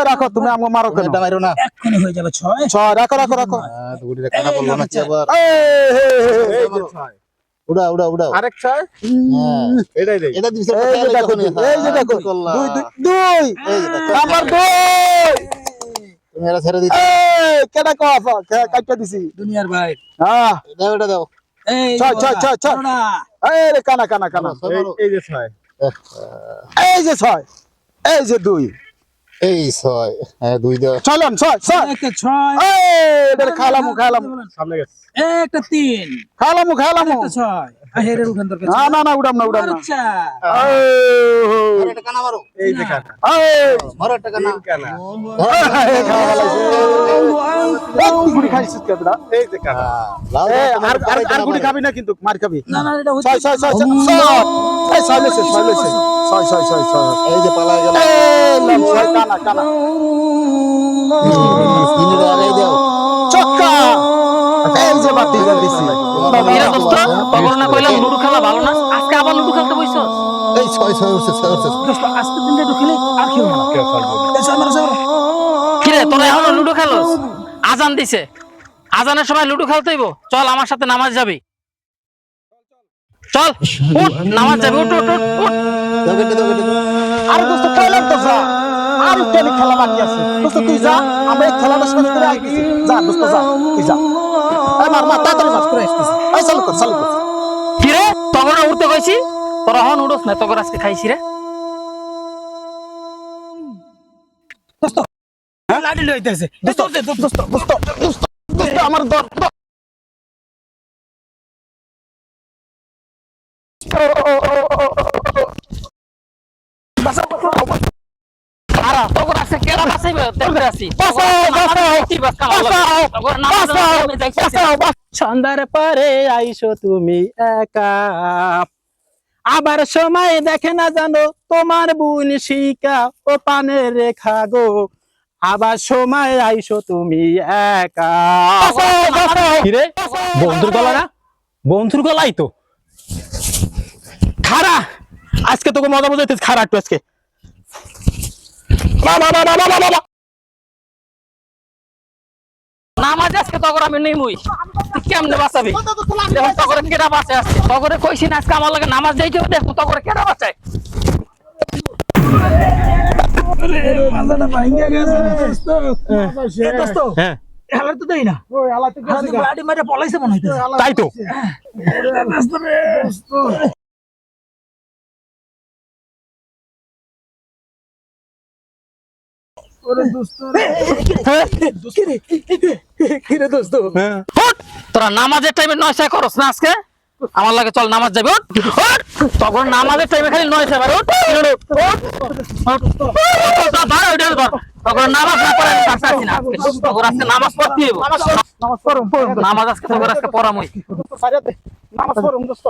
রাখো তুমি আমাকে মারো কেন? এটা মারো না, এক্ষুনি হয়ে যাবে 6 6 রাখো রাখো রাখো। দুগুড়িতে কাটা পড়লো নাকি আবার? এই যে 6 উড়া উড়া উড়া, আরেক 6 এটাই দেই। এটা দিছে এই যে দেখো এই যে দেখো 2 2 এই যে দেখো, নাম্বার 2 তুমি এটা ছেড়ে দিতে। এই কেডা কফা কাটটা দিছি দুনিয়ার ভাই। হ্যাঁ দাও এটা দাও। এই ছয়, ছয়, ছয়, ছয়। না এই রে কানা কানা কানা এই যে 6, এই যে 6 এই যে 2 এই 6, হ্যাঁ 2 দাও। চলন 6 6 একটা 6 এই এটা খালামু সামনে গেছে একটা 3 খালামু একটা 6 আহেরের উঠান দরকার না না না উড়াম না উড়াম না আচ্ছা মারো একটা কানা মারো, এই যে কানা মারো একটা কানা। কানা গুড়ি খাইছিস কেবড়া এই যে কানা আর গুড়ি খাবি না কিন্তু মার খাবি না না এটা 6 6 6 6 এই 6 লেছে 6 লেছে 6 6 6 6 এই যে পালাই গেল। এই নাম 6 কানা কানা তিনটা আগে দাও। চক্কা এই যে বাতি দিছি এরা দোস্ত তখন না কইলাম লুডু খেলা ভালো না, আজকে আবার লুডু খেলতে বইছো। এই 6 উঠছে 6 উঠছে। দোস্ত আজকে দিনটা একটু খেলে আর খেলো না এই 6 মারো কি রে তোরা এখনো লুডু খেলোস? আজান দিছে, আজানের সময় লুডু খেলতে হইব। চল আমার সাথে নামাজ যাবি, চল উঠ নামাজ যাবি, উঠ উঠ উঠ উঠ। দাও কেটে দাও কেটে দাও। আরে দোস্ত কইলাম তো যা আর কেন খেলা বাকি আছে দোস্ত তুই যা আমরা এই খেলাটা শেষ করে আইতেছি যা দোস্ত যা তুই যা এই মার মার তাড়াতাড়ি মার করে আসতেছি এই চালু কর কি রে তখন উঠতে কইছি, তোরা হন উঠোস না, তখন আজকে খাইছি রে। লাডি লইতেছে দোস্ত দোস্ত দোস্ত দোস্ত দোস্ত আমার দোস্ত আরা তখন আজকে কেডা বাঁচাইবে দেখতে আসি। সন্ধ্যার পরে আইসো তুমি একা, আবার সময় দেখে না জানো তোমার বোন শিকা ও পানের রেখা গো, আবার সময় আইসো তুমি একা। কিরে বন্ধুর গলা না? বন্ধুর গলাই তো। খারা আজকে তোকে মজা বোঝাইতে, খারা একটু আজকে নামাজ আজকে তখন আমি নেমুই, তুই কেমনে বাঁচাবি? দেখো তখন কেডা বাঁচে আসছে, তখন কইছি না আজকে আমার লাগে নামাজ যাইতে হবে, দেখো তখন কেডা বাঁচায়। মাথাটা ভাঙিয়া গেছে দোস্ত দোস্ত হ্যাঁ খেলার তো দেই না ওই আলা তো খেলা তো লাডি মারে পলাইছে মনে হইতেছে তাই তো। দোস্ত রে ওরে দোস্ত কি রে দোস্ত উঠ, তোরা নামাজের টাইমে নয়সা করস না আজকে? আমার লাগে চল নামাজ যাবি, উঠ উঠ। তখন নামাজের টাইমে খালি নয়সা বার, উঠ তখন নামাজ না পড়ে আমি কাছে আছি না আজকে। তখন আজকে নামাজ পড়তে হইব, নামাজ পড়ুম নামাজ আজকে তখন আজকে পড়ামই। নামাজ পড়ুম দোস্ত